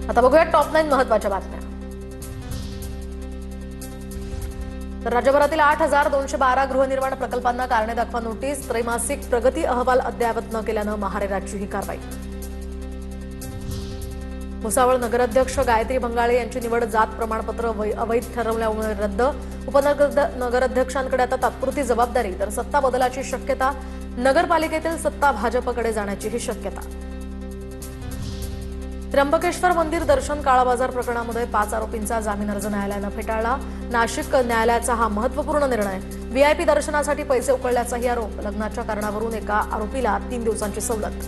आता बघूया टॉप 9 महत्त्वाच्या बातम्या। तर राज्यभरातील 8212 गृहनिर्माण प्रकल्पांना कारणे दाखवा नोटीस, त्रैमासिक प्रगती अहवाल अद्ययावत न केल्यानं महारेराची ही कारवाई। भुसावळ नगराध्यक्ष गायत्री बंगाळे यांची निवड जात प्रमाणपत्र अवैध ठरवल्यामुळे रद्द, उपनगराध्यक्षांकडे आता तात्पुरती जबाबदारी, तर सत्ता बदलाची शक्यता, नगरपालिकेतील सत्ता भाजपकडे जाण्याची ही शक्यता। त्र्यंबकेश्वर मंदिर दर्शन काळाबाजार प्रकरणामध्ये 5 आरोपींचा जामीन अर्ज न्यायालयानं फेटाळला। नाशिक न्यायालयाचा हा महत्त्वपूर्ण निर्णय, व्हीआयपी दर्शनासाठी पैसे उकळल्याचाही आरोप, लग्नाच्या कारणावरून एका आरोपीला 3 दिवसांची सवलत।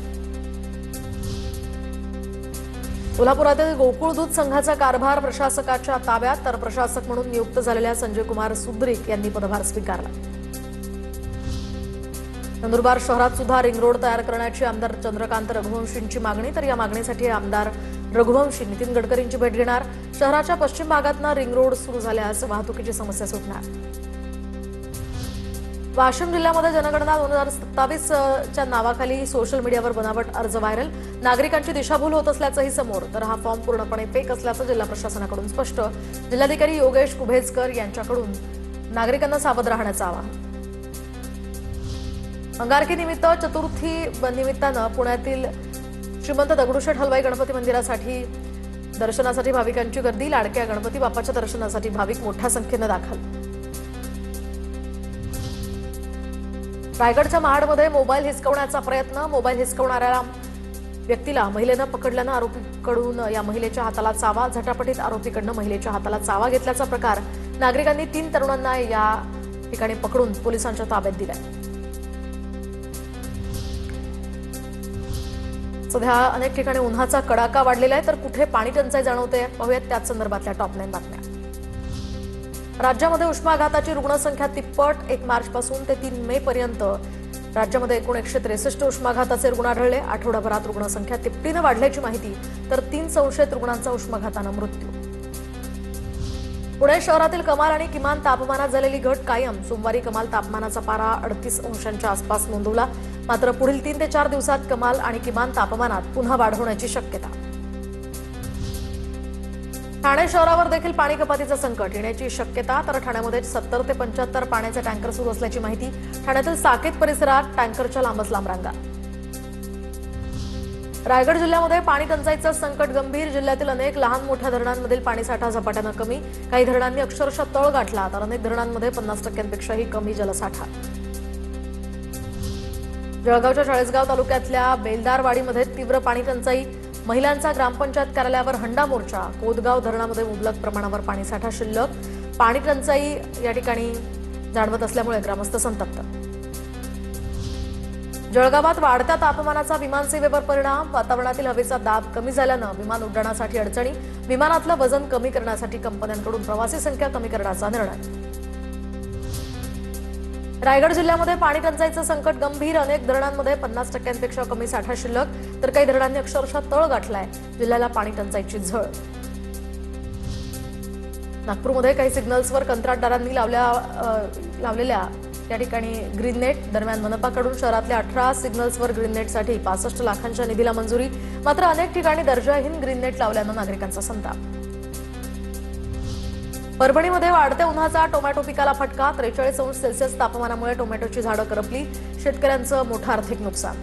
सोलापुरातील गोकुळ दूध संघाचा कारभार प्रशासकाच्या ताब्यात, तर प्रशासक म्हणून नियुक्त झालेल्या संजय कुमार सुद्रिक यांनी पदभार स्वीकारला। नंदुरबार शहरात सुद्धा रिंग रोड तयार करण्याची आमदार चंद्रकांत रघुवंशींची मागणी, तर या मागणीसाठी आमदार रघुवंशी नितीन गडकरींची भेट घेणार। शहराच्या पश्चिम भागातनं रिंग रोड सुरू झाल्यास वाहतुकीची समस्या सुटणार। वाशिम जिल्ह्यामध्ये जनगणना 2027 च्या नावाखाली सोशल मीडियावर बनावट अर्ज व्हायरल, नागरिकांची दिशाभूल होत असल्याचंही समोर, तर हा फॉर्म पूर्णपणे फेक असल्याचं जिल्हा प्रशासनाकडून स्पष्ट। जिल्हाधिकारी योगेश कुभेजकर यांच्याकडून नागरिकांना सावध राहण्याचं आवाहन। अंगारकी निमित्त चतुर्थी निमित्तानं पुण्यातील श्रीमंत दगडूशेठ हलवाई गणपती मंदिरासाठी दर्शनासाठी भाविकांची गर्दी, लाडक्या गणपती बाप्पाच्या दर्शनासाठी भाविक मोठ्या संख्येनं दाखल। रायगडच्या महाडमध्ये मोबाईल हिसकवण्याचा प्रयत्न, मोबाईल हिसकवणाऱ्या व्यक्तीला महिलेनं पकडल्यानं आरोपीकडून या महिलेच्या हाताला चावा, झटापटीत आरोपीकडनं महिलेच्या हाताला चावा घेतल्याचा प्रकार। नागरिकांनी 3 तरुणांना या ठिकाणी पकडून पोलिसांच्या ताब्यात दिलाय। सध्या अनेक ठिकाणी उन्हाचा कडाका वाढलेला आहे, तर कुठे पाणी टंचाई जाणवते पाहूयात त्याच संदर्भातल्या टॉप 9 बातम्या। राज्यामध्ये उष्माघाताची रुग्णसंख्या तिप्पट, 1 मार्चपासून ते 3 मे पर्यंत राज्यामध्ये एकूण 163 उष्माघाताचे रुग्ण आढळले। आठवडाभरात रुग्णसंख्या तिपटीनं वाढल्याची माहिती, तर 3 संशयित रुग्णांचा उष्माघातानं मृत्यू। पुणे शहरातील कमाल आणि किमान तापमानात झालेली घट कायम, सोमवारी कमाल तापमानाचा पारा 38 अंशांच्या आसपास नोंदवला, मात्र पुढील 3 ते 4 दिवसात कमाल आणि किमान तापमानात पुन्हा वाढ होण्याची शक्यता। ठाणे शहरावर देखील पाणी कपातीचं संकट येण्याची शक्यता, तर ठाण्यामध्ये 70 ते 75 पाण्याचे टँकर सुरू असल्याची माहिती। ठाण्यातील साकेत परिसरात टँकरच्या लांबच लांब रांगा। रायगड जिल्ह्यामध्ये पाणी टंचाईचं संकट गंभीर, जिल्ह्यातील अनेक लहान मोठ्या धरणांमधील पाणीसाठा झपाट्यानं कमी, काही धरणांनी अक्षरशः तळ गाठला, तर अनेक धरणांमध्ये 50%पेक्षाही कमी जलसाठा। जळगावच्या चाळीसगाव तालुक्यातल्या बेलदारवाडीमध्ये तीव्र पाणी टंचाई, महिलांचा ग्रामपंचायत कार्यालयावर हंडा मोर्चा, कोदगाव धरणामध्ये मुबलक प्रमाणावर पाणीसाठा शिल्लक, पाणी टंचाई या ठिकाणी जाणवत असल्यामुळे ग्रामस्थ संतप्त। जळगावात वाढत्या तापमानाचा विमानसेवेवर परिणाम, वातावरणातील हवेचा दाब कमी झाल्यानं विमान उड्डाणासाठी अडचणी, विमानातलं वजन कमी करण्यासाठी कंपन्यांकडून प्रवासी संख्या कमी करण्याचा निर्णय। रायगड जिल्ह्यामध्ये पाणी टंचाईचं संकट गंभीर, अनेक धरणांमध्ये 50%पेक्षा कमी साठा शिल्लक, तर काही धरणांनी अक्षरशः तळ गाठलाय, जिल्ह्याला पाणी टंचाईची झळ। नागपूरमध्ये काही सिग्नल्सवर कंत्राटदारांनी लावलेल्या या ठिकाणी ग्रीन नेट, दरम्यान मनपाकडून शहरातल्या 18 सिग्नल्सवर ग्रीन नेटसाठी 65 लाखांच्या निधीला मंजुरी, मात्र अनेक ठिकाणी दर्जाहीन ग्रीन नेट लावल्यानं नागरिकांचा संताप। परभणीमध्ये वाढत्या उन्हाचा टोमॅटो पिकाला फटका, 43 अंश सेल्सिअस तापमानामुळे टोमॅटोची झाडं करपली, शेतकऱ्यांचं मोठं आर्थिक नुकसान।